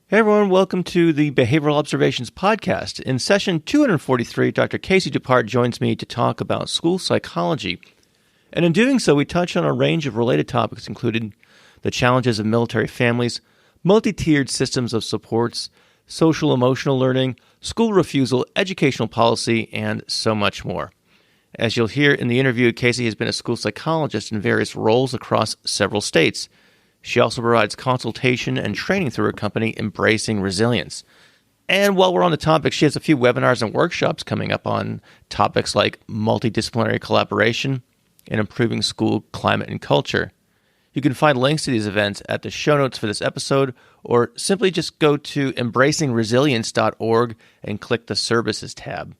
Hey everyone, welcome to the Behavioral Observations Podcast. In session 243, Dr. Casey Dupart joins me to talk about school psychology. And in doing so, we touch on a range of related topics, including the challenges of military families, multi-tiered systems of supports, social-emotional learning, school refusal, educational policy, and so much more. As you'll hear in the interview, Casey has been a school psychologist in various roles across several states. She also provides consultation and training through her company, Embracing Resilience. And while we're on the topic, she has a few webinars and workshops coming up on topics like multidisciplinary collaboration and improving school climate and culture. You can find links to these events at the show notes for this episode, or simply just go to embracingresilience.org and click the Services tab.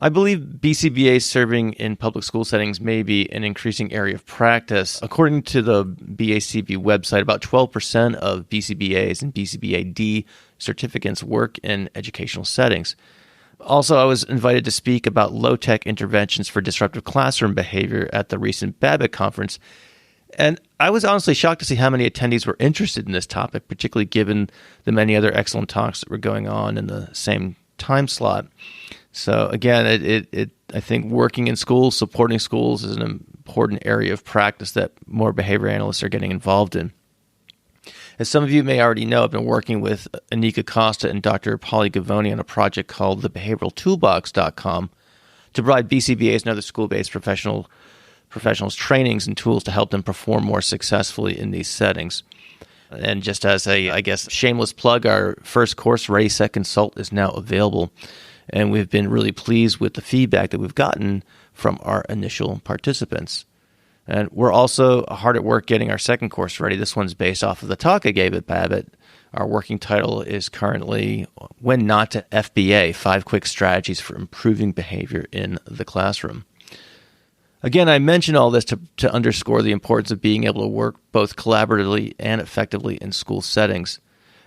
I believe BCBAs serving in public school settings may be an increasing area of practice. According to the BACB website, about 12% of BCBAs and BCBA-D certificants work in educational settings. Also, I was invited to speak about low-tech interventions for disruptive classroom behavior at the recent BABAT conference, and I was honestly shocked to see how many attendees were interested in this topic, particularly given the many other excellent talks that were going on in the same time slot. So again, I think working in schools, supporting schools is an important area of practice that more behavior analysts are getting involved in. As some of you may already know, I've been working with Anika Costa and Dr. Polly Gavoni on a project called thebehavioraltoolbox.com to provide BCBAs and other school-based professionals trainings and tools to help them perform more successfully in these settings. And just as a, shameless plug, our first course, Ready, Set, Consult, is now available. And we've been really pleased with the feedback that we've gotten from our initial participants. And we're also hard at work getting our second course ready. This one's based off of the talk I gave at BABAT. Our working title is currently When Not to FBA, 5 Quick Strategies for Improving Behavior in the Classroom. Again, I mention all this to underscore the importance of being able to work both collaboratively and effectively in school settings.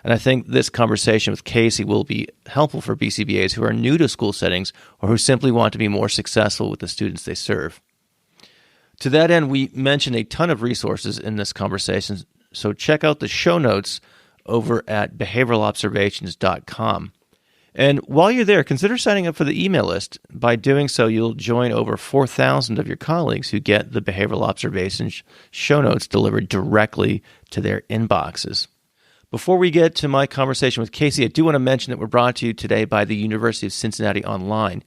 And I think this conversation with Casey will be helpful for BCBAs who are new to school settings or who simply want to be more successful with the students they serve. To that end, we mention a ton of resources in this conversation, so check out the show notes over at behavioralobservations.com. And while you're there, consider signing up for the email list. By doing so, you'll join over 4,000 of your colleagues who get the Behavioral Observations show notes delivered directly to their inboxes. Before we get to my conversation with Casey, I do want to mention that we're brought to you today by the University of Cincinnati Online.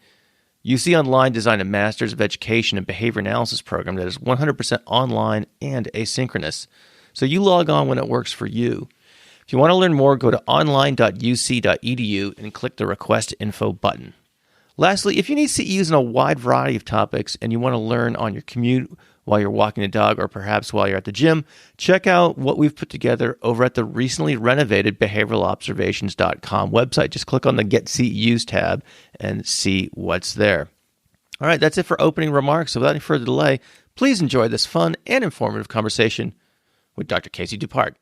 UC Online designed a Master's of Education and Behavior Analysis program that is 100% online and asynchronous. So you log on when it works for you. If you want to learn more, go to online.uc.edu and click the Request Info button. Lastly, if you need CEUs on a wide variety of topics and you want to learn on your commute while you're walking the dog or perhaps while you're at the gym, check out what we've put together over at the recently renovated behavioralobservations.com website. Just click on the Get CEUs tab and see what's there. All right, that's it for opening remarks. So without any further delay, please enjoy this fun and informative conversation with Dr. Casey Dupart.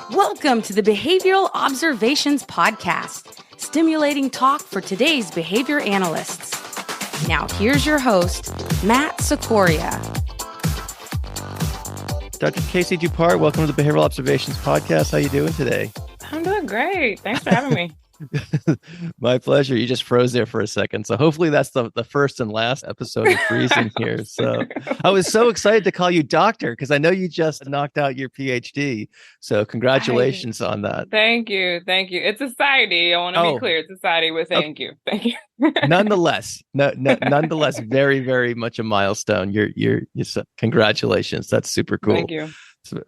Welcome to the Behavioral Observations Podcast, stimulating talk for today's behavior analysts. Now here's your host, Matt Sikoria. Dr. Casey Dupart, welcome to the Behavioral Observations Podcast. How are you doing today? I'm doing great. Thanks for having me. My pleasure. You just froze there for a second. So hopefully that's the first and last episode of freezing here. So I was so excited to call you doctor because I know you just knocked out your PhD. So congratulations on that. Thank you. Thank you. It's society. I want to be clear. It's society with thank you. Thank you. Nonetheless, very, very much a milestone. You're congratulations. That's super cool. Thank you.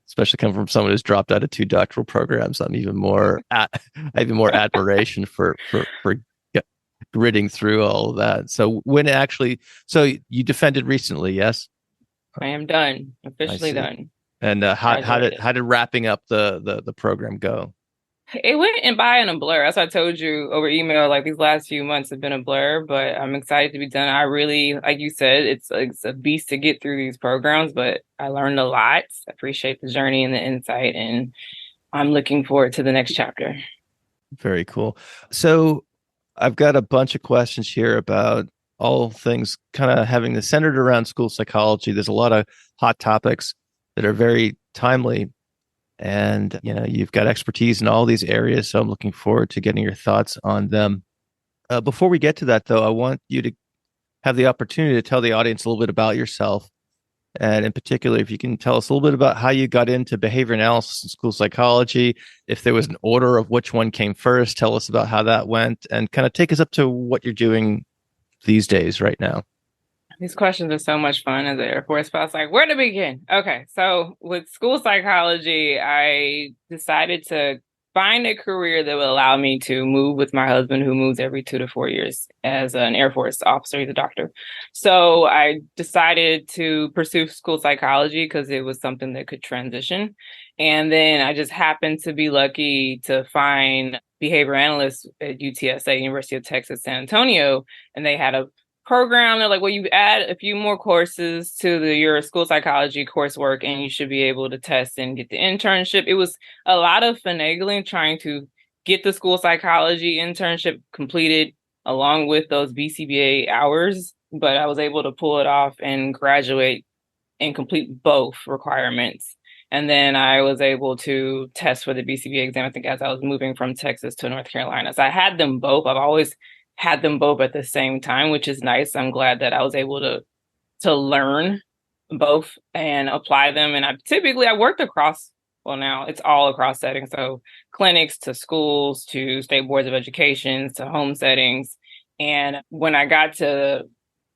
Especially coming from someone who's dropped out of 2 doctoral programs. I'm even more admiration for gritting through all of that. So so you defended recently, yes? I am done, officially done. And how did wrapping up the program go? It went by in a blur. As I told you over email, like these last few months have been a blur, but I'm excited to be done. I really, like you said, it's a beast to get through these programs, but I learned a lot. I appreciate the journey and the insight, and I'm looking forward to the next chapter. Very cool. So I've got a bunch of questions here about all things kind of having the centered around school psychology. There's a lot of hot topics that are very timely, and you've got expertise in all these areas. So I'm looking forward to getting your thoughts on them. Before we get to that, though, I want you to have the opportunity to tell the audience a little bit about yourself. And in particular, if you can tell us a little bit about how you got into behavior analysis and school psychology, if there was an order of which one came first, tell us about how that went, and kind of take us up to what you're doing these days right now. These questions are so much fun as an Air Force spouse. Like, where to begin? Okay, so with school psychology, I decided to find a career that would allow me to move with my husband, who moves every 2 to 4 years as an Air Force officer. He's a doctor. So I decided to pursue school psychology because it was something that could transition. And then I just happened to be lucky to find behavior analysts at UTSA, University of Texas, San Antonio, and they had a program. They're like, well, you add a few more courses to your school psychology coursework and you should be able to test and get the internship. It was a lot of finagling trying to get the school psychology internship completed along with those BCBA hours, but I was able to pull it off and graduate and complete both requirements. And then I was able to test for the BCBA exam, I think, as I was moving from Texas to North Carolina. So I had them both. I've always had them both at the same time, which is nice. I'm glad that I was able to learn both and apply them. And I worked across, well, now it's all across settings. So clinics to schools to state boards of education to home settings. And when I got to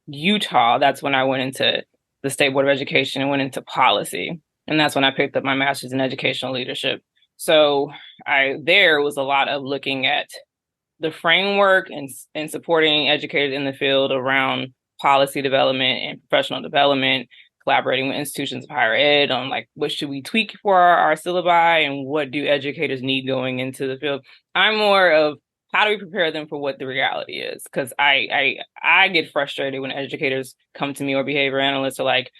Utah, that's when I went into the State Board of Education and went into policy. And that's when I picked up my master's in educational leadership. So there was a lot of looking at the framework and supporting educators in the field around policy development and professional development, collaborating with institutions of higher ed on like what should we tweak for our syllabi and what do educators need going into the field. I'm more of how do we prepare them for what the reality is? Because I get frustrated when educators come to me or behavior analysts are like,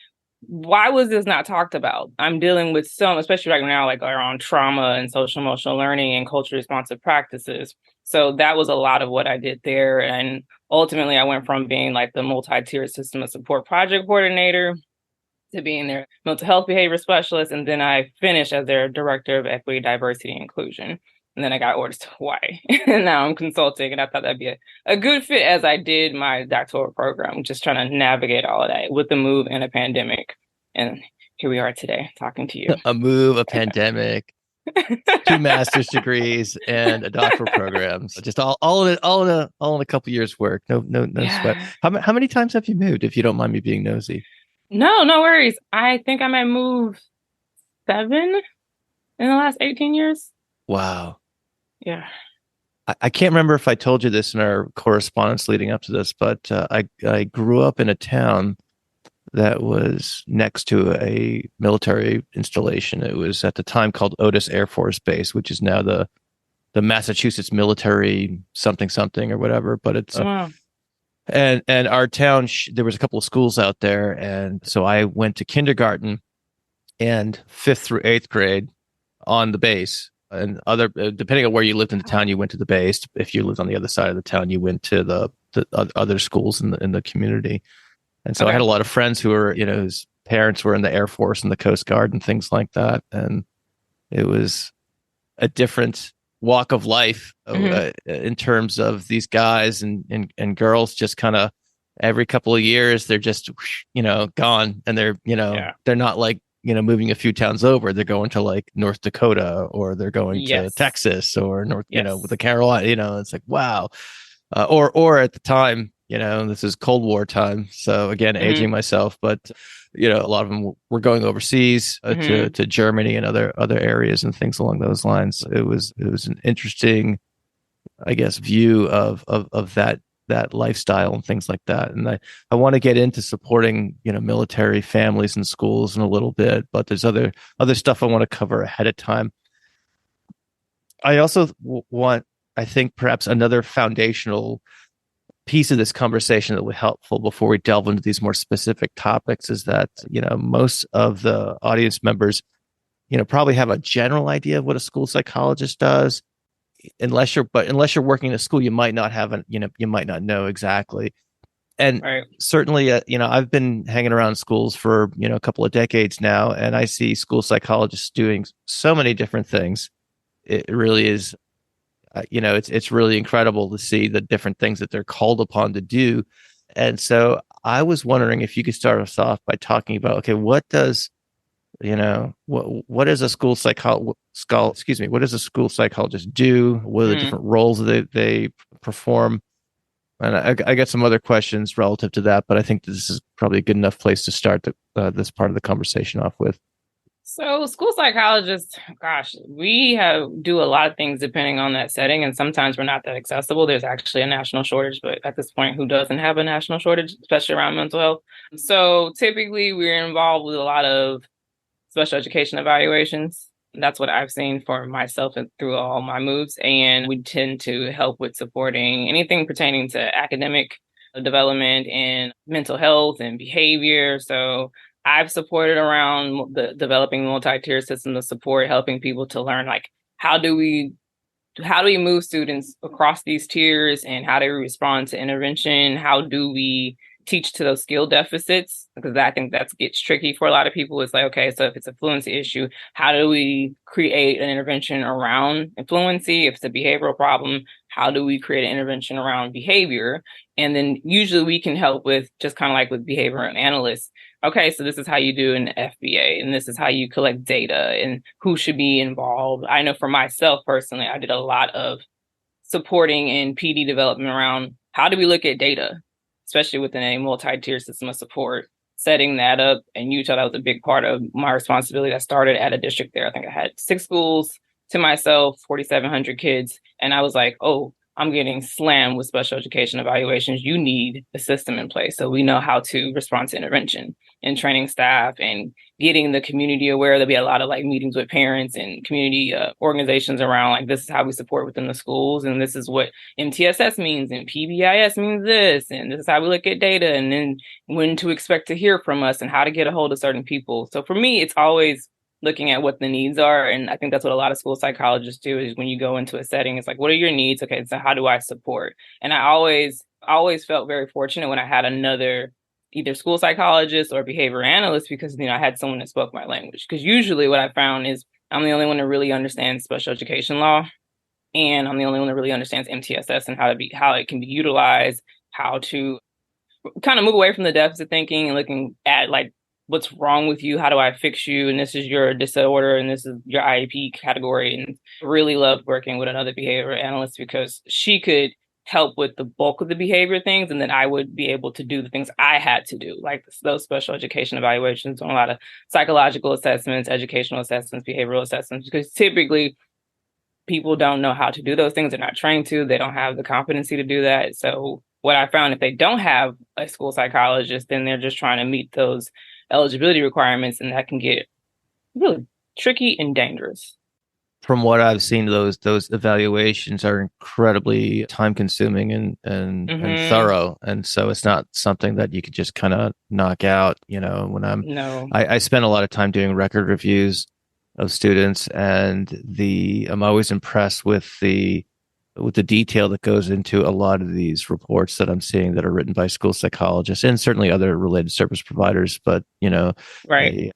why was this not talked about? I'm dealing with some, especially right now, like around trauma and social-emotional learning and culturally responsive practices. So that was a lot of what I did there. And ultimately, I went from being like the multi-tiered system of support project coordinator to being their mental health behavior specialist. And then I finished as their director of equity, diversity, and inclusion. And then I got orders to Hawaii. And now I'm consulting. And I thought that'd be a good fit as I did my doctoral program, just trying to navigate all of that with the move and a pandemic. And here we are today talking to you. A move, a pandemic, 2 master's degrees, and a doctoral program. So just all in a couple years work. No sweat. How many times have you moved, if you don't mind me being nosy? No worries. I think I might move 7 in the last 18 years. Wow. Yeah. I can't remember if I told you this in our correspondence leading up to this, but I grew up in a town that was next to a military installation. It was at the time called Otis Air Force Base, which is now the Massachusetts military something or whatever. But it's wow. And our town, there was a couple of schools out there, and so I went to kindergarten and 5th through 8th grade on the base. And depending on where you lived in the town, you went to the base. If you lived on the other side of the town, you went to the other schools in the community. And so I had a lot of friends who were, whose parents were in the Air Force and the Coast Guard and things like that. And it was a different walk of life in terms of these guys and girls just kind of every couple of years, they're just, gone. And they're, they're not like, moving a few towns over. They're going to like North Dakota, or they're going to Texas or North, with the Carolina, it's like, wow. Or at the time, this is Cold War time. So again, aging myself, but a lot of them were going overseas to Germany and other areas and things along those lines. It was an interesting, I guess, view of that lifestyle and things like that. And I want to get into supporting, military families and schools in a little bit, but there's other stuff I want to cover ahead of time. I also want, I think, perhaps another foundational piece of this conversation that would be helpful before we delve into these more specific topics is that, most of the audience members, probably have a general idea of what a school psychologist does. Unless you're working in a school, you might not have you might not know exactly. And Right. certainly, I've been hanging around schools for, a couple of decades now, and I see school psychologists doing so many different things. It really is, it's really incredible to see the different things that they're called upon to do. And so I was wondering if you could start us off by talking about, okay, what does, what is a what does a school psychologist do? What are the different roles that they perform? And I got some other questions relative to that, but I think this is probably a good enough place to start this part of the conversation off with. So school psychologists, gosh, do a lot of things depending on that setting. And sometimes we're not that accessible. There's actually a national shortage, but at this point, who doesn't have a national shortage, especially around mental health? So typically we're involved with a lot of special education evaluations. That's what I've seen for myself and through all my moves. And we tend to help with supporting anything pertaining to academic development and mental health and behavior. So I've supported around the developing multi-tier system of support, helping people to learn like how do we move students across these tiers and how do we respond to intervention? How do we teach to those skill deficits? Because I think that gets tricky for a lot of people. It's like, okay, so if it's a fluency issue, how do we create an intervention around fluency? If it's a behavioral problem, how do we create an intervention around behavior? And then usually we can help with just kind of like with behavioral analysts. Okay, so this is how you do an FBA, and this is how you collect data and who should be involved. I know for myself personally, I did a lot of supporting in PD development around how do we look at data, especially within a multi-tier system of support, setting that up. And Utah, that was a big part of my responsibility. I started at a district there. I think I had 6 schools to myself, 4,700 kids. And I was like, oh, I'm getting slammed with special education evaluations. You need a system in place so we know how to respond to intervention and training staff and getting the community aware. There'll be a lot of like meetings with parents and community organizations around like, this is how we support within the schools. And this is what MTSS means and PBIS means this. And this is how we look at data and then when to expect to hear from us and how to get a hold of certain people. So for me, it's always looking at what the needs are. And I think that's what a lot of school psychologists do is when you go into a setting, it's like, what are your needs? Okay, so how do I support? And I always felt very fortunate when I had another either school psychologist or behavior analyst because, I had someone that spoke my language. Because usually what I found is I'm the only one that really understands special education law. And I'm the only one that really understands MTSS and how it can be utilized, how to kind of move away from the deficit thinking and looking at like, what's wrong with you? How do I fix you? And this is your disorder and this is your IEP category. And really loved working with another behavior analyst because she could help with the bulk of the behavior things. And then I would be able to do the things I had to do, like those special education evaluations on a lot of psychological assessments, educational assessments, behavioral assessments, because typically people don't know how to do those things. They're not trained to, they don't have the competency to do that. So what I found, if they don't have a school psychologist, then they're just trying to meet those eligibility requirements, and that can get really tricky and dangerous. From what I've seen, those evaluations are incredibly time consuming and thorough, and so it's not something that you could just kind of knock out. When I spend a lot of time doing record reviews of students, and I'm always impressed with the detail that goes into a lot of these reports that I'm seeing that are written by school psychologists and certainly other related service providers. But, right.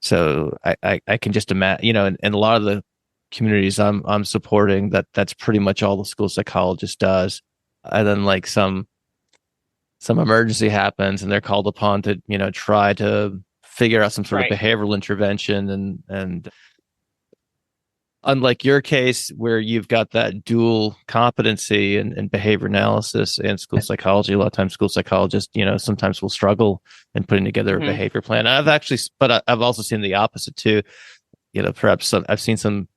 So I can just imagine, and a lot of the communities I'm supporting, that's pretty much all the school psychologist does. And then like some emergency happens and they're called upon to, try to figure out some sort of behavioral intervention and unlike your case where you've got that dual competency in behavior analysis and school psychology, a lot of times school psychologists, sometimes will struggle in putting together a behavior plan. But I've also seen the opposite too. Perhaps I've seen some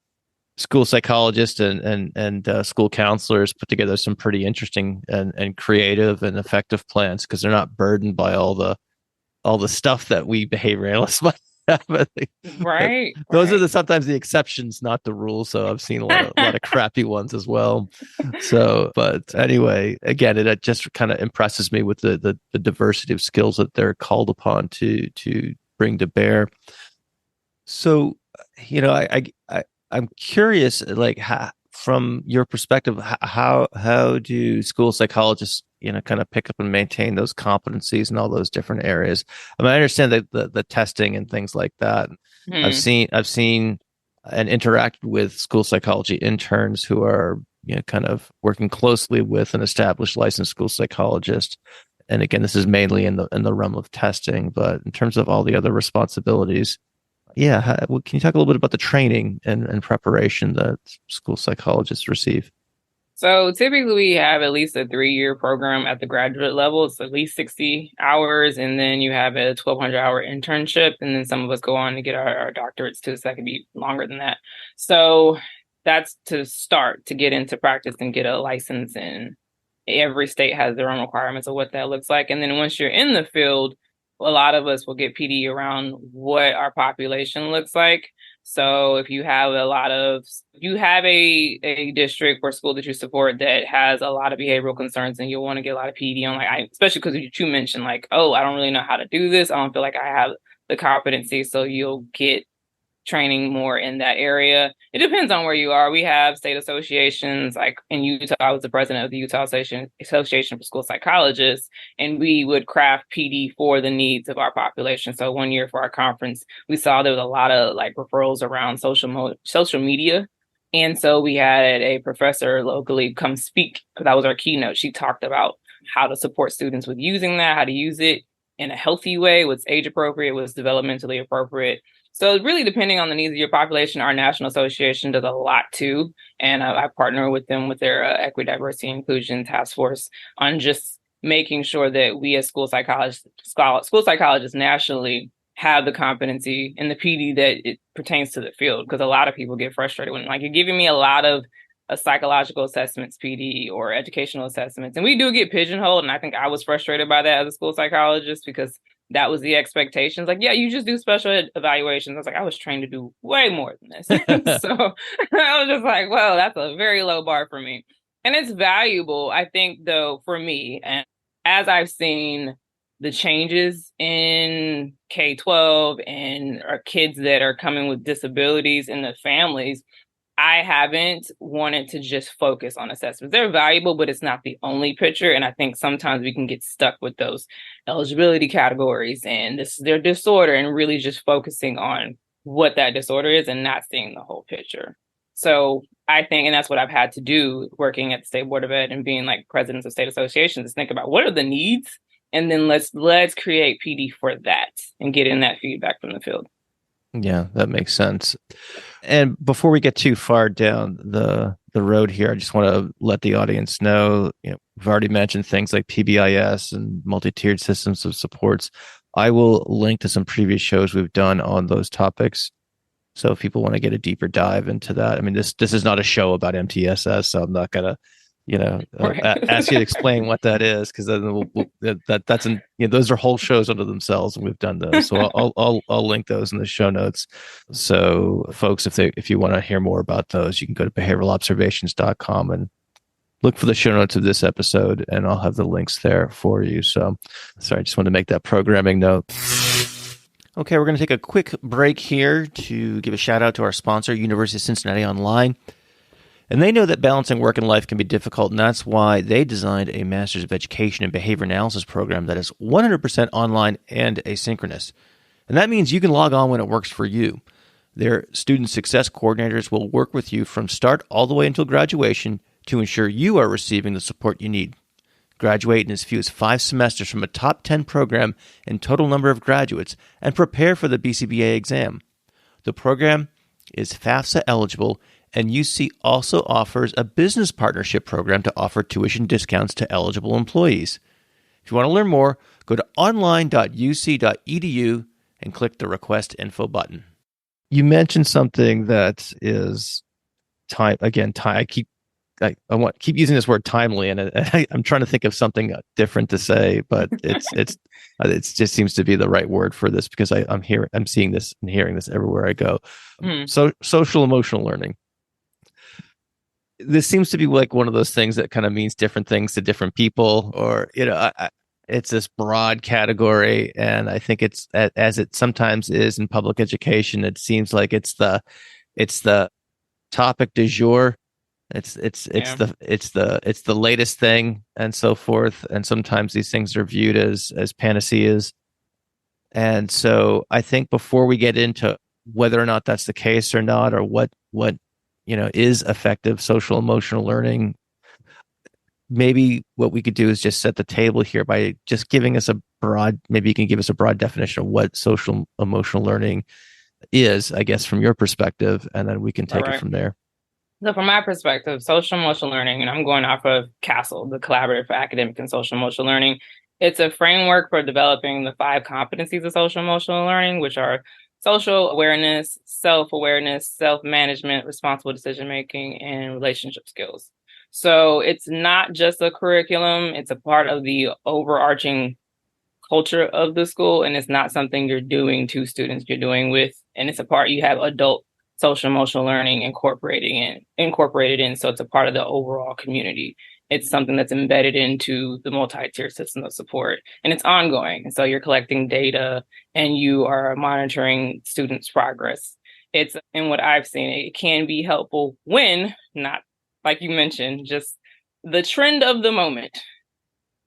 school psychologists and school counselors put together some pretty interesting and creative and effective plans because they're not burdened by all the stuff that we behavior analysts might. Right. Those are sometimes the exceptions, not the rules. So I've seen a lot of crappy ones as well. So, but anyway, again, it just kind of impresses me with the diversity of skills that they're called upon to bring to bear. So, I'm curious, like from your perspective, how do school psychologists kind of pick up and maintain those competencies in all those different areas. I mean, I understand that the testing and things like that. I've seen and interacted with school psychology interns who are kind of working closely with an established licensed school psychologist. And again, this is mainly in the realm of testing, but in terms of all the other responsibilities, can you talk a little bit about the training and preparation that school psychologists receive? So typically we have at least a 3-year program at the graduate level. It's at least 60 hours. And then you have a 1,200-hour internship. And then some of us go on to get our doctorates too. So that could be longer than that. So that's to start to get into practice and get a license. And every state has their own requirements of what that looks like. And then once you're in the field, a lot of us will get PD around what our population looks like. So if you have a district or school that you support that has a lot of behavioral concerns, and you'll want to get a lot of PD on, especially because you mentioned I don't really know how to do this. I don't feel like I have the competency. So you'll get training more in that area. It depends on where you are. We have state associations, like in Utah, I was the president of the Utah Association for School Psychologists, and we would craft PD for the needs of our population. So one year for our conference, we saw there was a lot of referrals around social media. And so we had a professor locally come speak. That was our keynote. She talked about how to support students with using that, how to use it in a healthy way, what's age appropriate, what's developmentally appropriate. So really depending on the needs of your population, our national association does a lot too. And I partner with them with their equity, diversity, inclusion task force on just making sure that we as school psychologists nationally have the competency and the PD that it pertains to the field. Because a lot of people get frustrated when you're giving me a lot of psychological assessments, PD, or educational assessments. And we do get pigeonholed. And I think I was frustrated by that as a school psychologist because that was the expectations. You just do special evaluations. I was I was trained to do way more than this. So I was just well, that's a very low bar for me. And it's valuable, I think, though, for me. And as I've seen the changes in K-12 and our kids that are coming with disabilities and the families, I haven't wanted to just focus on assessments. They're valuable, but it's not the only picture. And I think sometimes we can get stuck with those eligibility categories and their disorder and really just focusing on what that disorder is and not seeing the whole picture. So I think, and that's what I've had to do working at the State Board of Ed and being presidents of state associations, is think about what are the needs, and then let's create PD for that and get in that feedback from the field. Yeah, that makes sense. And before we get too far down the road here, I just want to let the audience know, we've already mentioned things like PBIS and multi-tiered systems of supports. I will link to some previous shows we've done on those topics. So if people want to get a deeper dive into that, I mean, this is not a show about MTSS, so I'm not going to ask you to explain what that is, because then those are whole shows unto themselves, and we've done those. So I'll link those in the show notes. So folks, if you want to hear more about those, you can go to behavioralobservations.com and look for the show notes of this episode, and I'll have the links there for you. So sorry, I just wanted to make that programming note. Okay, we're going to take a quick break here to give a shout out to our sponsor, University of Cincinnati Online. And they know that balancing work and life can be difficult, and that's why they designed a Master's of Education in Behavior Analysis program that is 100% online and asynchronous. And that means you can log on when it works for you. Their student success coordinators will work with you from start all the way until graduation to ensure you are receiving the support you need. Graduate in as few as 5 semesters from a top 10 program in total number of graduates, and prepare for the BCBA exam. The program is FAFSA eligible, and UC also offers a business partnership program to offer tuition discounts to eligible employees. If you want to learn more, go to online.uc.edu and click the Request Info button. You mentioned something that is time. Again, time. I keep using this word timely, and I'm trying to think of something different to say, but it just seems to be the right word for this, because I'm seeing this and hearing this everywhere I go. So social emotional learning. This seems to be one of those things that kind of means different things to different people, or it's this broad category, and I think it's, as it sometimes is in public education, it seems like it's the topic du jour, Yeah. It's the latest thing and so forth. And sometimes these things are viewed as panaceas. And so I think before we get into whether or not that's the case or not, or what is effective social emotional learning, maybe what we could do is just set the table here by just giving us maybe you can give us a broad definition of what social emotional learning is, I guess, from your perspective, and then we can All take it right. from there. So from my perspective, social emotional learning, and I'm going off of CASEL, the Collaborative for Academic and Social Emotional Learning, it's a framework for developing the 5 competencies of social emotional learning, which are social awareness, self-awareness, self-management, responsible decision-making, and relationship skills. So it's not just a curriculum, it's a part of the overarching culture of the school, and it's not something you're doing to students, you're doing with, and it's a part you have adult social emotional learning incorporated in, so it's a part of the overall community. It's something that's embedded into the multi-tier system of support, and it's ongoing. And so you're collecting data and you are monitoring students' progress. It's, in what I've seen, it can be helpful when, not like you mentioned, just the trend of the moment,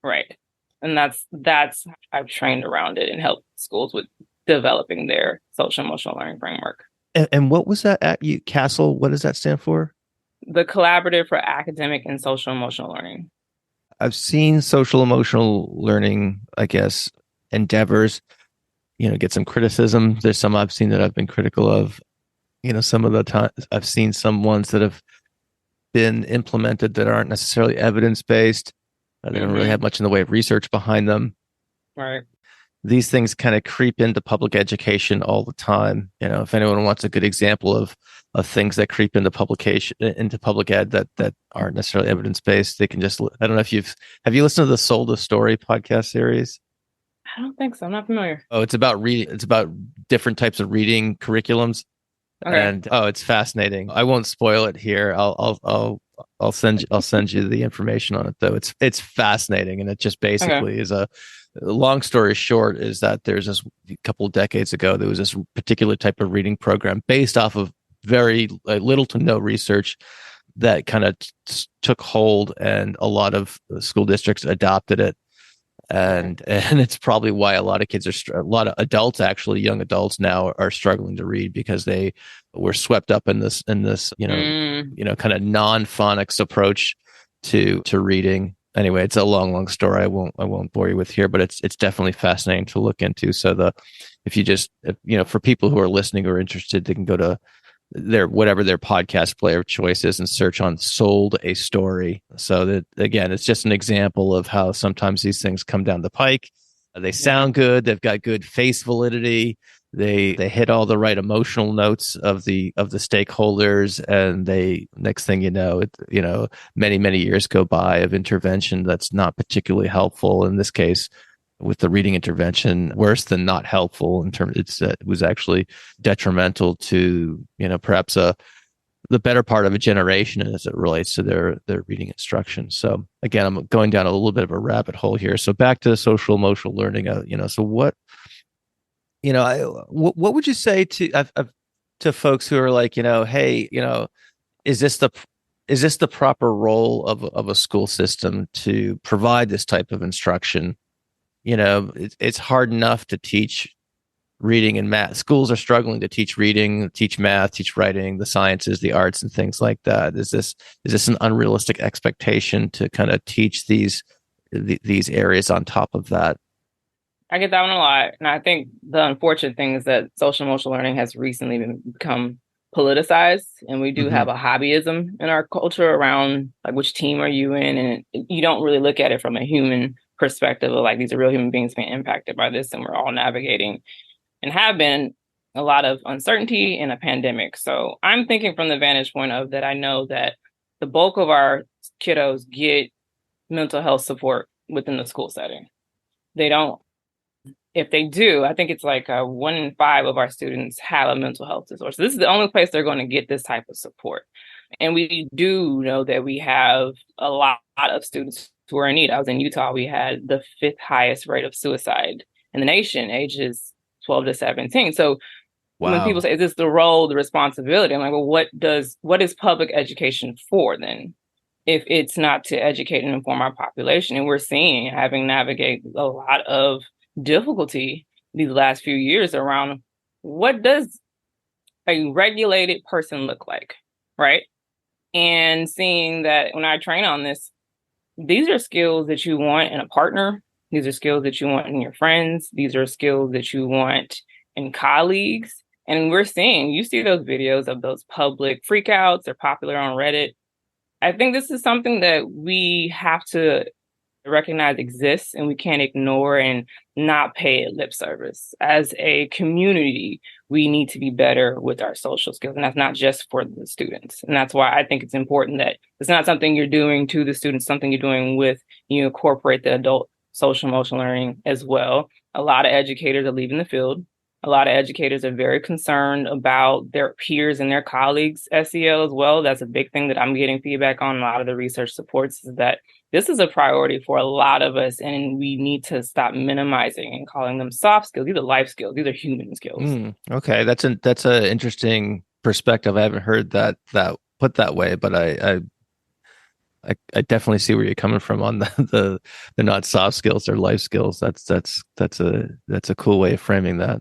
right? And that's I've trained around it and helped schools with developing their social emotional learning framework. And what was that at you, Castle? What does that stand for? The Collaborative for Academic and Social Emotional Learning. I've seen social emotional learning, I guess, endeavors, get some criticism. There's some I've seen that I've been critical of. Some of the time I've seen some ones that have been implemented that aren't necessarily evidence-based. They don't really have much in the way of research behind them. Right. These things kind of creep into public education all the time. If anyone wants a good example of things that creep into public ed that aren't necessarily evidence-based, they can just, I don't know if have you listened to the Sold the Story podcast series? I don't think so. I'm not familiar. Oh, it's about reading. It's about different types of reading curriculums. Okay. And it's fascinating. I won't spoil it here. I'll send you the information on it, though. It's fascinating, and it just basically is a long story short is that there's this a couple of decades ago there was this particular type of reading program based off of very little to no research that kind of took hold, and a lot of school districts adopted it. And it's probably why a lot of adults, actually young adults now, are struggling to read, because they were swept up in this kind of non-phonics approach to reading. Anyway, it's a long story. I won't bore you with here, but it's definitely fascinating to look into. So for people who are listening or interested, they can go to whatever their podcast player of choice is and search on Sold a Story. So that, again, it's just an example of how sometimes these things come down the pike. They sound good. They've got good face validity. They hit all the right emotional notes of the stakeholders, and next thing you know, many years go by of intervention that's not particularly helpful. In this case, with the reading intervention, worse than not helpful in terms, it was actually detrimental to perhaps the better part of a generation as it relates to their reading instruction. So again, I'm going down a little bit of a rabbit hole here. So back to social emotional learning. So what would you say to folks who are like, hey, is this the proper role of a school system to provide this type of instruction? It's hard enough to teach reading and math. Schools are struggling to teach reading, teach math, teach writing, the sciences, the arts, and things like that. Is this an unrealistic expectation to kind of teach these areas on top of that? I get that one a lot. And I think the unfortunate thing is that social emotional learning has recently become politicized, and we do have a hobbyism in our culture around like which team are you in, and you don't really look at it from a human perspective of like these are real human beings being impacted by this, and we're all navigating and have been a lot of uncertainty in a pandemic. So I'm thinking from the vantage point of that I know that the bulk of our kiddos get mental health support within the school setting. They don't. If they do, I think it's like 1 in 5 of our students have a mental health disorder. So this is the only place they're going to get this type of support. And we do know that we have a lot of students who are in need. I was in Utah. We had the 5th highest rate of suicide in the nation, ages 12 to 17. So When people Wow. say, is this the role, the responsibility? I'm like, well, what is public education for then? If it's not to educate and inform our population? And we're seeing, having navigated a lot of difficulty these last few years around what does a regulated person look like, right? And seeing that when I train on this, these are skills that you want in a partner. These are skills that you want in your friends. These are skills that you want in colleagues. And we're seeing, you see those videos of those public freakouts. They're popular on Reddit. I think this is something that we have to recognize exists, and we can't ignore and not pay it lip service. As a community, we need to be better with our social skills, and that's not just for the students. And that's why I think it's important that it's not something you're doing to the students, something you're doing with, you incorporate the adult social emotional learning as well. A lot of educators are leaving the field. A lot of educators are very concerned about their peers and their colleagues' SEL as well. That's a big thing that I'm getting feedback on. A lot of the research supports is that this is a priority for a lot of us, and we need to stop minimizing and calling them soft skills. These are life skills. These are human skills. Okay, that's an interesting perspective. I haven't heard that put that way, but I definitely see where you're coming from on the they're not soft skills, they're life skills. That's a cool way of framing that.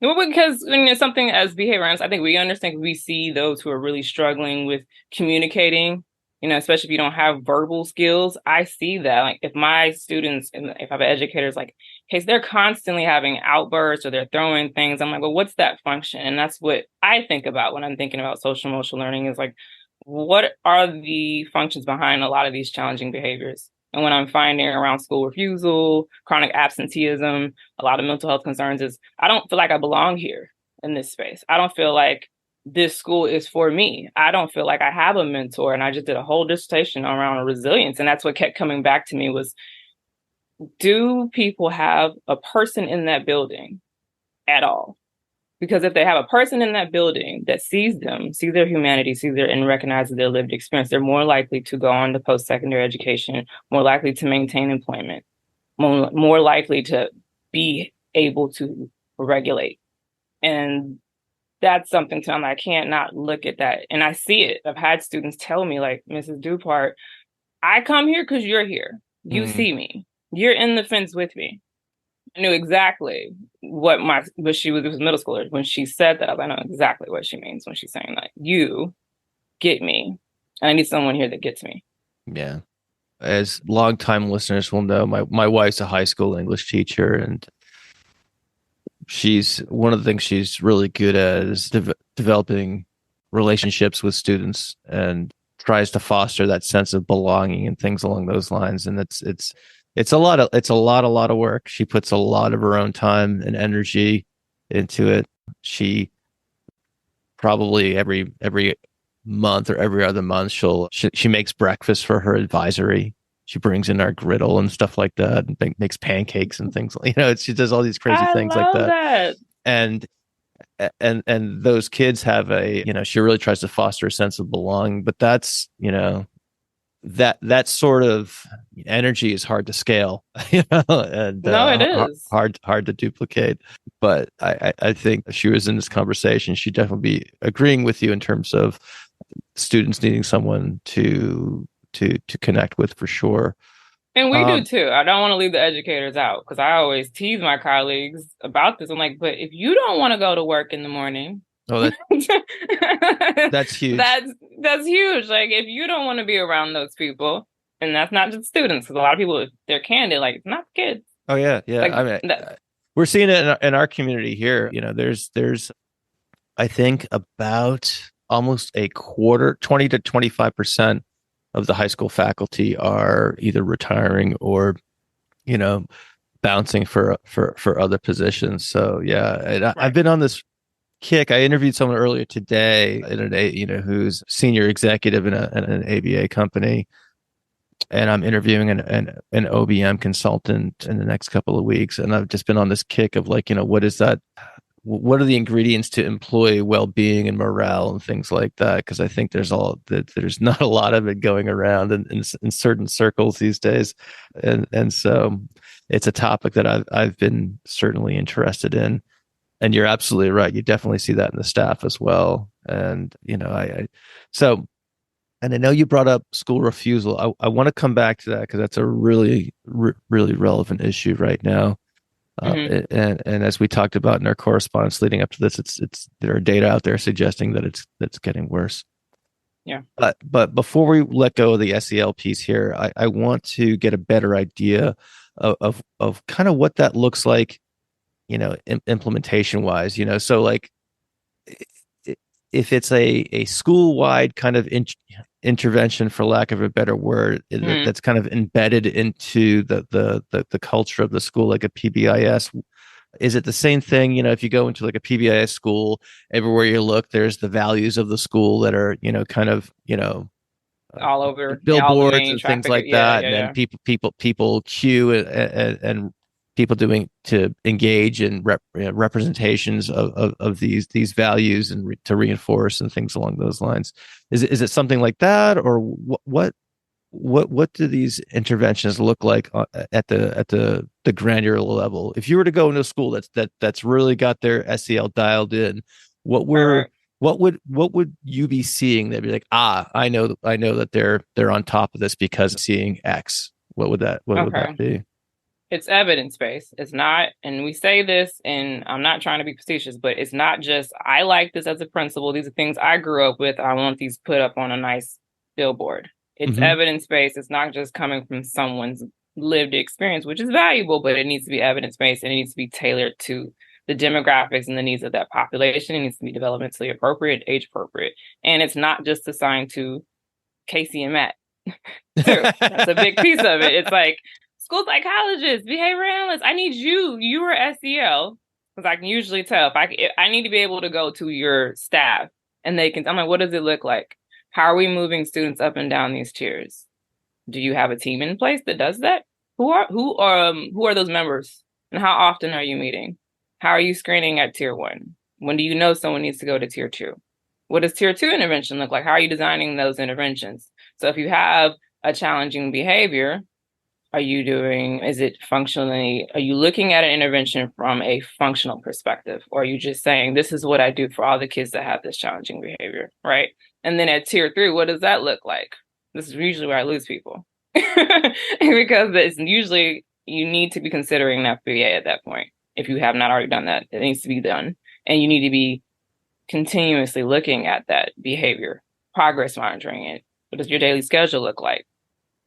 Well, because when it's something as behavior analysts, I think we understand, we see those who are really struggling with communicating, especially if you don't have verbal skills. I see that. Like if my students, and if I have educators, like, hey, so they're constantly having outbursts or they're throwing things, I'm like, well, what's that function? And that's what I think about when I'm thinking about social emotional learning, is like, what are the functions behind a lot of these challenging behaviors? And when I'm finding around school refusal, chronic absenteeism, a lot of mental health concerns, is I don't feel like I belong here in this space. I don't feel like this school is for me. I don't feel like I have a mentor. And I just did a whole dissertation around resilience. And that's what kept coming back to me was, do people have a person in that building at all? Because if they have a person in that building that sees them, sees their humanity, and recognizes their lived experience, they're more likely to go on to post-secondary education, more likely to maintain employment, more likely to be able to regulate. And that's something I can't not look at that. And I see it. I've had students tell me, like, Mrs. Dupart, I come here because you're here. You see me. You're in the fence with me. I knew exactly but she was middle schooler. When she said that, I know exactly what she means when she's saying that. You get me. And I need someone here that gets me. Yeah. As longtime listeners will know, my wife's a high school English teacher, and one of the things she's really good at is developing relationships with students, and tries to foster that sense of belonging and things along those lines. And it's a lot of work. She puts a lot of her own time and energy into it. She probably every month or every other month, she makes breakfast for her advisory. She brings in our griddle and stuff like that, and makes pancakes and things. She does all these crazy things like that. And those kids have she really tries to foster a sense of belonging, but that's, that sort of energy is hard to scale, and no, it is hard to duplicate. But I think if she was in this conversation, she'd definitely be agreeing with you in terms of students needing someone to connect with, for sure. And we do too. I don't want to leave the educators out, because I always tease my colleagues about this. I'm like, but if you don't want to go to work in the morning, that's huge. That's huge. Like, if you don't want to be around those people, and that's not just students, because a lot of people, if they're candid, like, it's not kids. Oh yeah. Like, I mean, we're seeing it in our community here. There's I think about almost a quarter, 20 to 25% of the high school faculty are either retiring or, bouncing for other positions. So yeah, right. I've been on this kick. I interviewed someone earlier today who's senior executive in an ABA company, and I'm interviewing an OBM consultant in the next couple of weeks. And I've just been on this kick of like, what is that? What are the ingredients to employee well-being and morale and things like that? Because I think there's not a lot of it going around in certain circles these days, and so it's a topic that I've been certainly interested in. And you're absolutely right. You definitely see that in the staff as well. And, and I know you brought up school refusal. I want to come back to that because that's a really, really relevant issue right now. And as we talked about in our correspondence leading up to this, there are data out there suggesting that it's getting worse. Yeah. But before we let go of the SEL piece here, I want to get a better idea of kind of what that looks like, implementation wise. So like, if it's a school-wide kind of intervention, for lack of a better word, that's kind of embedded into the culture of the school, like a PBIS, is it the same thing? If you go into like a PBIS school, everywhere you look, there's the values of the school that are, kind of, all over billboards and things like that. Yeah. And people queue and people doing to engage in representations of these values and to reinforce and things along those lines. Is it something like that, or what do these interventions look like at the granular level? If you were to go into a school that's really got their SEL dialed in, what would you be seeing? They'd be like, I know that they're on top of this because seeing X. What would that be? It's evidence-based. It's not, and we say this, and I'm not trying to be facetious, but it's not just, I like this as a principal. These are things I grew up with. I want these put up on a nice billboard. It's evidence-based. It's not just coming from someone's lived experience, which is valuable, but it needs to be evidence-based, and it needs to be tailored to the demographics and the needs of that population. It needs to be developmentally appropriate, age appropriate. And it's not just assigned to Casey and Matt. That's a big piece of it. It's like, school psychologist, behavior analyst, I need you. You are SEL, because I can usually tell if I need to be able to go to your staff and I'm like, what does it look like? How are we moving students up and down these tiers? Do you have a team in place that does that? Who are those members? And how often are you meeting? How are you screening at tier 1? When do you know someone needs to go to tier 2? What does tier 2 intervention look like? How are you designing those interventions? So if you have a challenging behavior, are you looking at an intervention from a functional perspective? Or are you just saying, this is what I do for all the kids that have this challenging behavior, right? And then at tier 3, what does that look like? This is usually where I lose people. Because it's usually, you need to be considering an FBA at that point. If you have not already done that, it needs to be done. And you need to be continuously looking at that behavior, progress monitoring it. What does your daily schedule look like?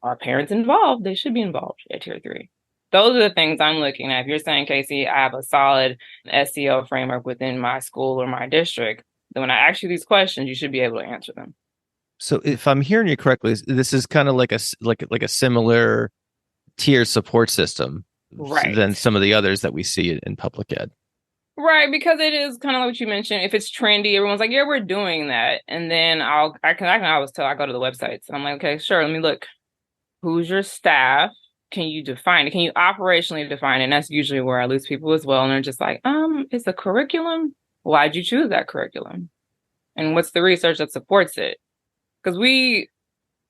Are parents involved? They should be involved at tier 3. Those are the things I'm looking at. If you're saying, Casey, I have a solid SEL framework within my school or my district, then when I ask you these questions, you should be able to answer them. So if I'm hearing you correctly, this is kind of like a similar tier support system, right, than some of the others that we see in public ed. Right, because it is kind of like what you mentioned. If it's trendy, everyone's like, yeah, we're doing that. And then I can always tell, I go to the websites. I'm like, okay, sure, let me look. Who's your staff? Can you define it? Can you operationally define it? And that's usually where I lose people as well. And they're just like, it's a curriculum. Why'd you choose that curriculum? And what's the research that supports it? Because we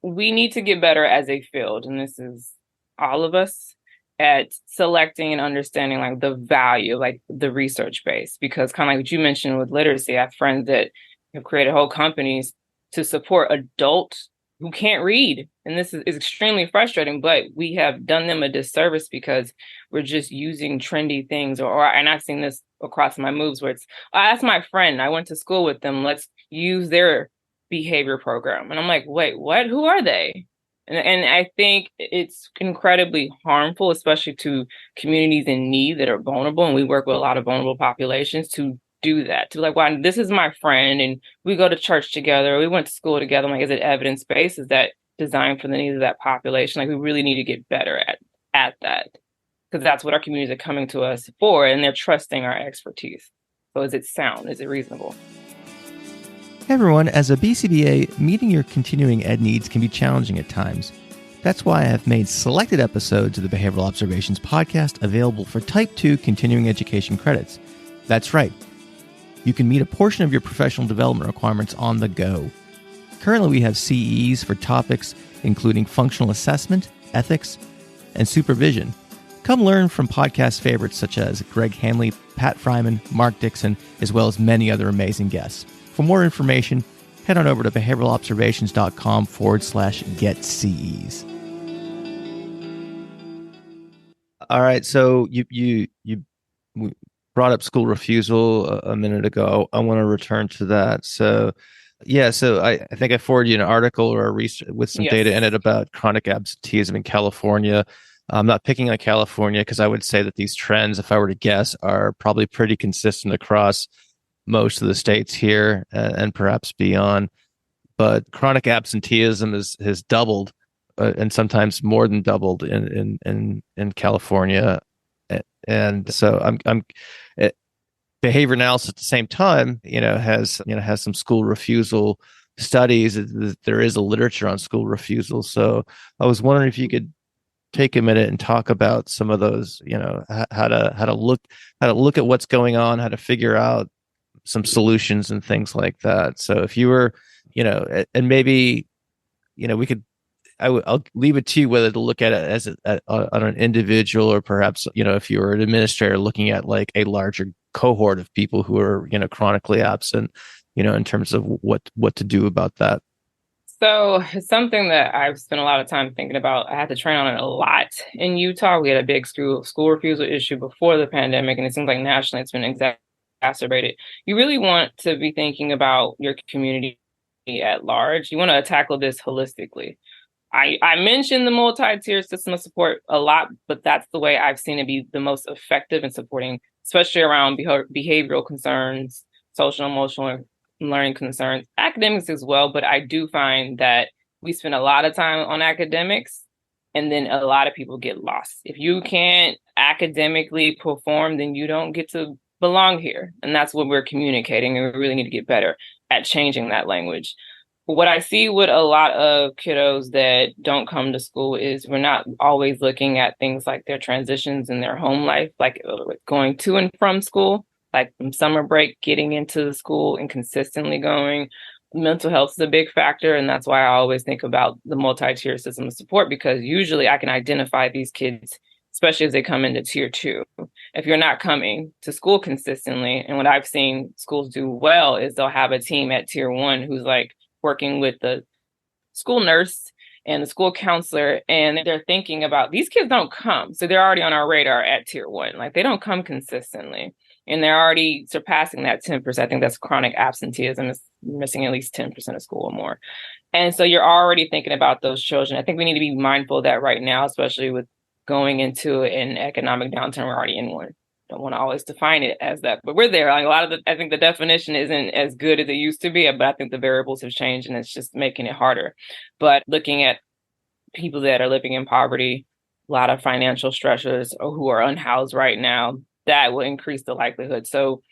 need to get better as a field. And this is all of us at selecting and understanding like the value, like the research base. Because kind of like what you mentioned with literacy, I have friends that have created whole companies to support adults who can't read. And this is extremely frustrating, but we have done them a disservice because we're just using trendy things. And I've seen this across my moves where it's, that's my friend, I went to school with them, let's use their behavior program. And I'm like, wait, what? Who are they? And I think it's incredibly harmful, especially to communities in need that are vulnerable. And we work with a lot of vulnerable populations to do that, to like, wow, this is my friend and we go to church together, we went to school together. I'm like, is it evidence-based? Is that designed for the needs of that population? Like, we really need to get better at that, because that's what our communities are coming to us for, and they're trusting our expertise. So is it sound? Is it reasonable? Hey everyone, as a BCBA, meeting your continuing ed needs can be challenging at times. That's why I have made selected episodes of the Behavioral Observations podcast available for Type 2 continuing education credits. That's right. You can meet a portion of your professional development requirements on the go. Currently, we have CEs for topics including functional assessment, ethics, and supervision. Come learn from podcast favorites such as Greg Hanley, Pat Fryman, Mark Dixon, as well as many other amazing guests. For more information, head on over to behavioralobservations.com/getCEs. All right, so you brought up school refusal a minute ago. I want to return to that. So, yeah, so I think I forwarded you an article or a research with some data in it about chronic absenteeism in California. I'm not picking on California because I would say that these trends, if I were to guess, are probably pretty consistent across most of the states here and perhaps beyond. But chronic absenteeism has doubled and sometimes more than doubled in California. And so behavior analysis at the same time, has some school refusal studies. There is a literature on school refusal. So I was wondering if you could take a minute and talk about some of those, how to look at what's going on, how to figure out some solutions and things like that. So if you were, and maybe, we could, I'll leave it to you whether to look at it as on an individual or perhaps, if you were an administrator looking at like a larger cohort of people who are, chronically absent, in terms of what to do about that. So it's something that I've spent a lot of time thinking about. I had to train on it a lot. In Utah, we had a big school refusal issue before the pandemic, and it seems like nationally it's been exacerbated. You really want to be thinking about your community at large. You want to tackle this holistically. I mentioned the multi-tier system of support a lot, but that's the way I've seen it be the most effective in supporting, especially around behavioral concerns, social-emotional learning concerns, academics as well. But I do find that we spend a lot of time on academics and then a lot of people get lost. If you can't academically perform, then you don't get to belong here. And that's what we're communicating. And we really need to get better at changing that language. What I see with a lot of kiddos that don't come to school is we're not always looking at things like their transitions in their home life, like going to and from school, like from summer break, getting into the school and consistently going. Mental health is a big factor. And that's why I always think about the multi-tier system of support, because usually I can identify these kids, especially as they come into tier 2. If you're not coming to school consistently, and what I've seen schools do well is they'll have a team at tier 1 who's like working with the school nurse and the school counselor, and they're thinking about these kids don't come. So they're already on our radar at tier 1. Like they don't come consistently. And they're already surpassing that 10%. I think that's chronic absenteeism, is missing at least 10% of school or more. And so you're already thinking about those children. I think we need to be mindful of that right now, especially with going into an economic downturn. We're already in one. Don't want to always define it as that, but we're there. Like I think the definition isn't as good as it used to be, but I think the variables have changed and it's just making it harder. But looking at people that are living in poverty, a lot of financial stressors, or who are unhoused right now, that will increase the likelihood. So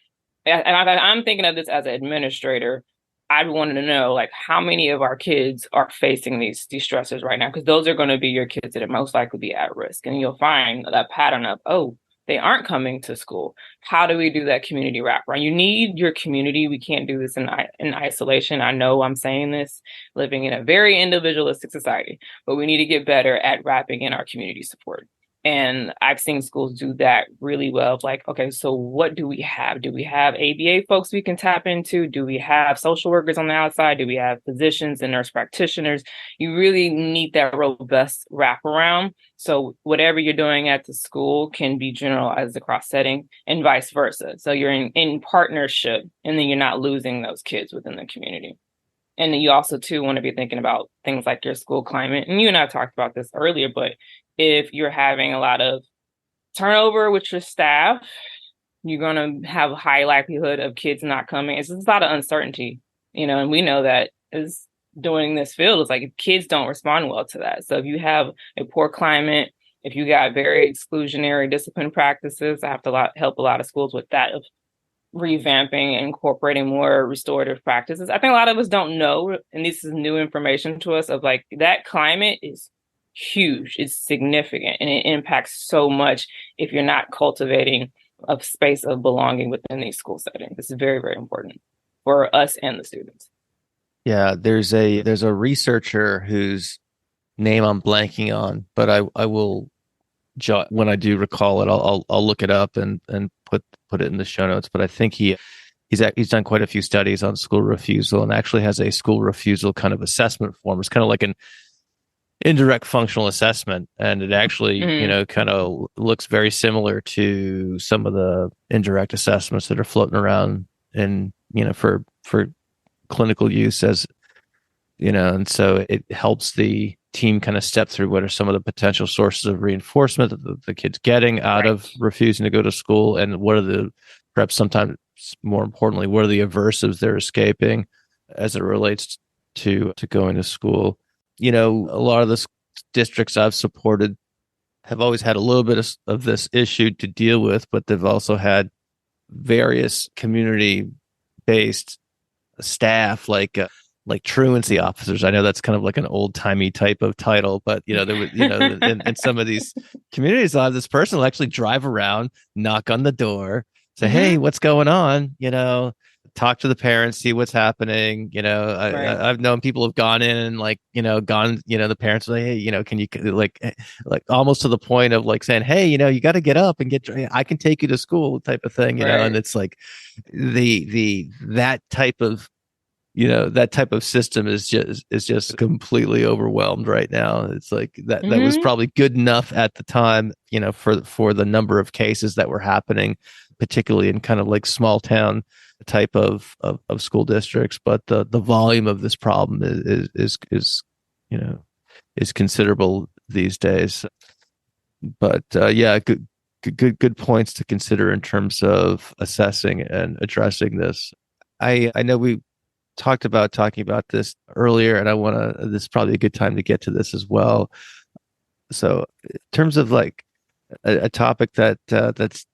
I'm thinking of this as an administrator. I'd want to know, like, how many of our kids are facing these stressors right now? Because those are going to be your kids that are most likely be at risk. And you'll find that pattern of, they aren't coming to school. How do we do that community wraparound? You need your community. We can't do this in isolation. I know I'm saying this, living in a very individualistic society, but we need to get better at wrapping in our community support. And I've seen schools do that really well. Like, okay, so what do we have? Do we have ABA folks we can tap into? Do we have social workers on the outside? Do we have physicians and nurse practitioners? You really need that robust wraparound. So whatever you're doing at the school can be generalized across setting and vice versa. So you're in partnership, and then you're not losing those kids within the community. And then you also, too, want to be thinking about things like your school climate. And you and I talked about this earlier, but if you're having a lot of turnover with your staff, you're going to have a high likelihood of kids not coming. It's just a lot of uncertainty, and we know that is doing this field. It's like kids don't respond well to that. So if you have a poor climate, if you got very exclusionary discipline practices, I have to help a lot of schools with that, of revamping and incorporating more restorative practices. I think a lot of us don't know, and this is new information to us, of like that climate is huge. It's significant, and it impacts so much if you're not cultivating a space of belonging within these school settings. It's very, very important for us and the students. Yeah, there's a researcher whose name I'm blanking on, but I will when I do recall it, I'll look it up and put it in the show notes. But I think he's done quite a few studies on school refusal, and actually has a school refusal kind of assessment form. It's kind of like an indirect functional assessment, and it actually kind of looks very similar to some of the indirect assessments that are floating around in for clinical use, as and so it helps the team kind of step through what are some of the potential sources of reinforcement that the kid's getting out of refusing to go to school, and what are the, perhaps sometimes more importantly, what are the aversives they're escaping as it relates to going to school. A lot of the districts I've supported have always had a little bit of this issue to deal with, but they've also had various community-based staff like truancy officers. I know that's kind of like an old-timey type of title, but there was in some of these communities, this person will actually drive around, knock on the door, say, "Hey, what's going on?" Talk to the parents, see what's happening. I've known people have gone in and the parents are like, "Hey, can you like almost to the point of like saying, hey, you got to get up and I can take you to school," type of thing, and it's like that type of system is just completely overwhelmed right now. It's like that was probably good enough at the time, for the number of cases that were happening, particularly in kind of like small town type of school districts. But the volume of this problem is considerable these days. But good points to consider in terms of assessing and addressing this. I know we talking about this earlier, and this is probably a good time to get to this as well. So in terms of like a topic that's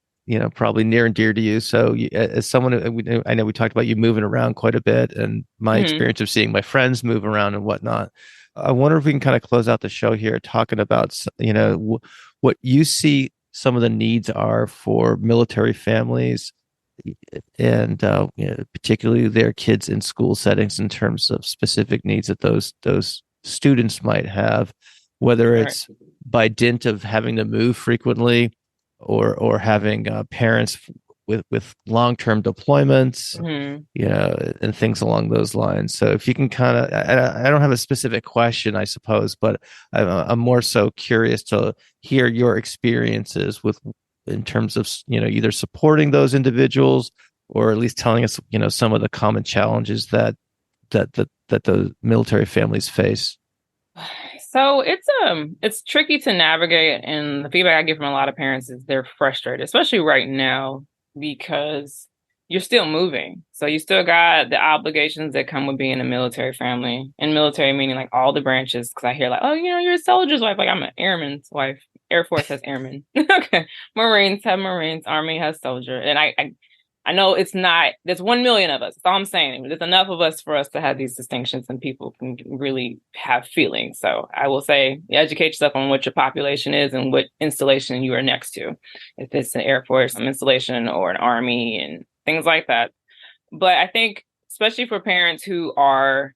probably near and dear to you. So as someone, I know we talked about you moving around quite a bit, and my experience of seeing my friends move around and whatnot. I wonder if we can kind of close out the show here talking about what you see some of the needs are for military families, and particularly their kids in school settings, in terms of specific needs that those students might have, whether it's by dint of having to move frequently, or having parents with long-term deployments, and things along those lines. So if you can kind of, I don't have a specific question, I suppose, but I'm more so curious to hear your experiences in terms of either supporting those individuals, or at least telling us some of the common challenges that the military families face. So it's tricky to navigate, and the feedback I get from a lot of parents is they're frustrated, especially right now, because you're still moving. So you still got the obligations that come with being a military family, and military meaning like all the branches. Because I hear like, "Oh, you're a soldier's wife." Like, I'm an airman's wife. Air Force has airmen. Okay. Marines have Marines. Army has soldier. And I know it's not, there's 1 million of us. That's all I'm saying. There's enough of us for us to have these distinctions, and people can really have feelings. So I will say, educate yourself on what your population is and what installation you are next to. If it's an Air Force installation or an Army and things like that. But I think, especially for parents who are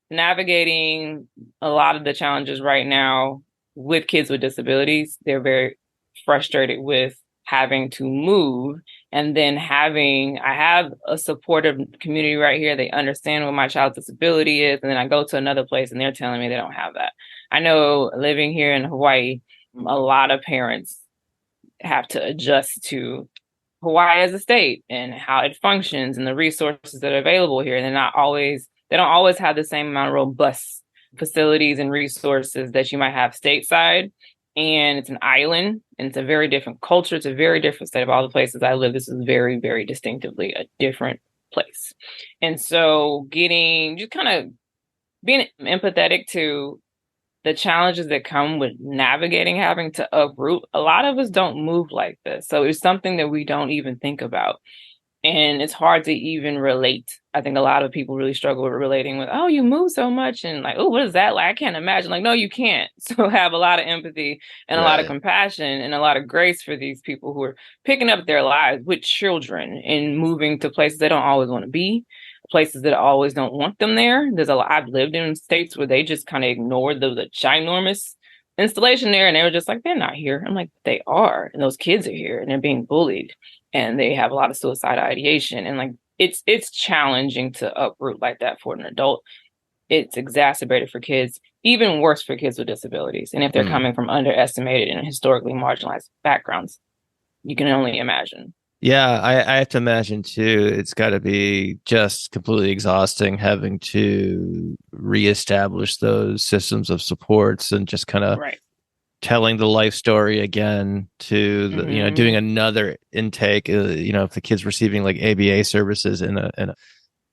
navigating a lot of the challenges right now with kids with disabilities, they're very frustrated with having to move, and then I have a supportive community right here. They understand what my child's disability is. And then I go to another place and they're telling me they don't have that. I know living here in Hawaii, a lot of parents have to adjust to Hawaii as a state and how it functions and the resources that are available here. And they don't always have the same amount of robust facilities and resources that you might have stateside. And it's an island, and it's a very different culture. It's a very different state. Of all the places I live, this is very, very distinctively a different place. And so just kind of being empathetic to the challenges that come with navigating, having to uproot. A lot of us don't move like this. So it's something that we don't even think about. And it's hard to even relate. I think a lot of people really struggle with relating with, "Oh, you move so much." And like, "Oh, what is that like? I can't imagine." Like, no, you can't. So have a lot of empathy and a lot of compassion and a lot of grace for these people who are picking up their lives with children and moving to places they don't always want to be, places that always don't want them there. I've lived in states where they just kind of ignore the ginormous installation there, and they were just like, they're not here. I'm like, they are. And those kids are here and they're being bullied and they have a lot of suicidal ideation. And like, it's challenging to uproot like that for an adult. It's exacerbated for kids, even worse for kids with disabilities. And if they're coming from underestimated and historically marginalized backgrounds, you can only imagine. Yeah, I have to imagine too. It's got to be just completely exhausting having to reestablish those systems of supports and just kind of telling the life story again to the, doing another intake. If the kid's receiving like ABA services in a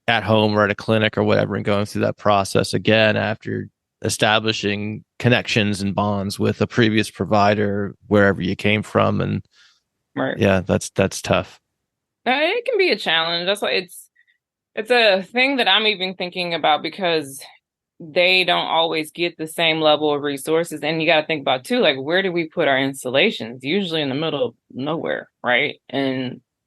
at home or at a clinic or whatever, and going through that process again after establishing connections and bonds with a previous provider wherever you came from. And yeah, that's tough. It can be a challenge. That's why it's a thing that I'm even thinking about, because they don't always get the same level of resources. And you got to think about too, like, where do we put our installations? Usually in the middle of nowhere, right?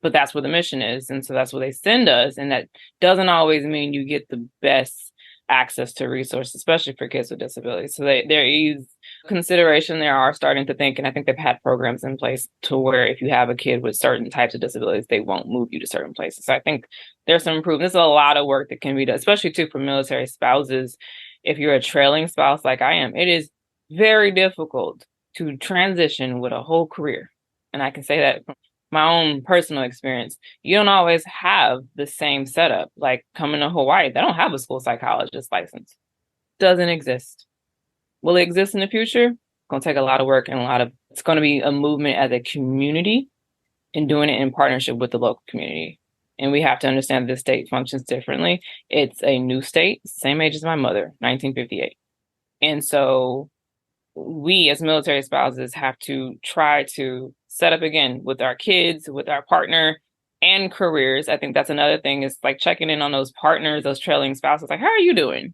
But that's where the mission is. And so that's where they send us. And that doesn't always mean you get the best access to resources, especially for kids with disabilities. So there is consideration. They are starting to think, and I think they've had programs in place to where if you have a kid with certain types of disabilities, they won't move you to certain places. So I think there's some improvement. There's a lot of work that can be done, especially too for military spouses. If you're a trailing spouse like I am, it is very difficult to transition with a whole career. And I can say that from my own personal experience. You don't always have the same setup. Like coming to Hawaii, they don't have a school psychologist license. Doesn't exist. Will it exist in the future? It's going to take a lot of work, and it's going to be a movement as a community and doing it in partnership with the local community. And we have to understand that the state functions differently. It's a new state, same age as my mother, 1958. And so we as military spouses have to try to set up again with our kids, with our partner, and careers. I think that's another thing, is like checking in on those partners, those trailing spouses, like, how are you doing?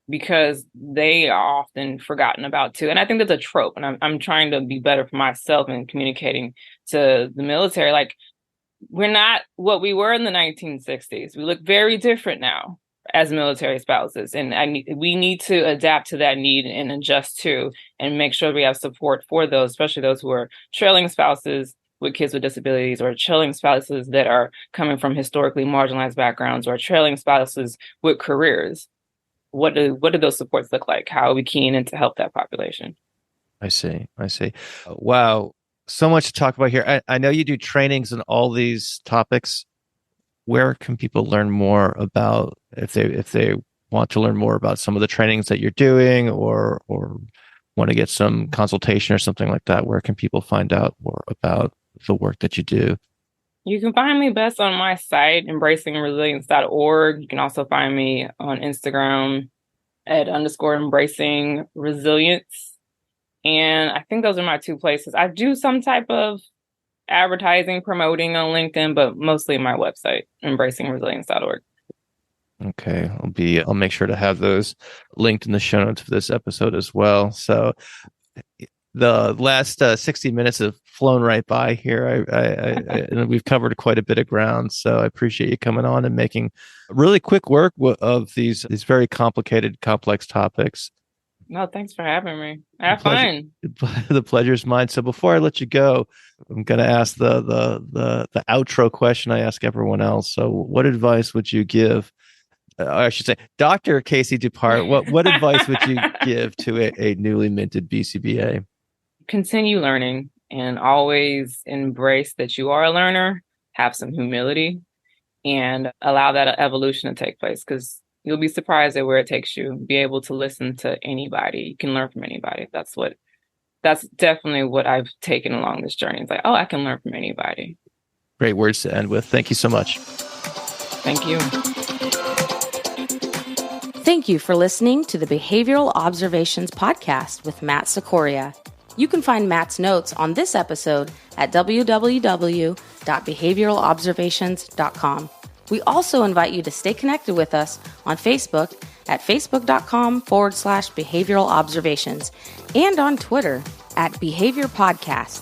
Because they are often forgotten about too. And I think that's a trope. And I'm trying to be better for myself in communicating to the military. Like, we're not what we were in the 1960s. We look very different now as military spouses. And we need to adapt to that need and adjust to, and make sure we have support for those, especially those who are trailing spouses with kids with disabilities, or trailing spouses that are coming from historically marginalized backgrounds, or trailing spouses with careers. What do those supports look like? How are we keen in to help that population? I see. Wow. So much to talk about here. I know you do trainings in all these topics. Where can people learn more about, if they want to learn more about some of the trainings that you're doing, or want to get some consultation or something like that? Where can people find out more about the work that you do? You can find me best on my site, embracingresilience.org. You can also find me on Instagram at _embracingresilience. And I think those are my two places. I do some type of advertising, promoting on LinkedIn, but mostly my website, embracingresilience.org. Okay. I'll make sure to have those linked in the show notes for this episode as well. So the last 60 minutes have flown right by here. And we've covered quite a bit of ground. So I appreciate you coming on and making really quick work of these very complicated, complex topics. No, thanks for having me. Have fun. The pleasure's mine. So before I let you go, I'm going to ask the outro question I ask everyone else. So what advice would you give? I should say, Dr. Casey Dupart, what advice would you give to a newly minted BCBA? Continue learning, and always embrace that you are a learner. Have some humility, and allow that evolution to take place, because you'll be surprised at where it takes you. Be able to listen to anybody. You can learn from anybody. That's definitely what I've taken along this journey. It's like, oh, I can learn from anybody. Great words to end with. Thank you so much. Thank you. Thank you for listening to the Behavioral Observations Podcast with Matt Sikoria. You can find Matt's notes on this episode at www.behavioralobservations.com. We also invite you to stay connected with us on Facebook at facebook.com/behavioral observations, and on Twitter at Behavior Podcast.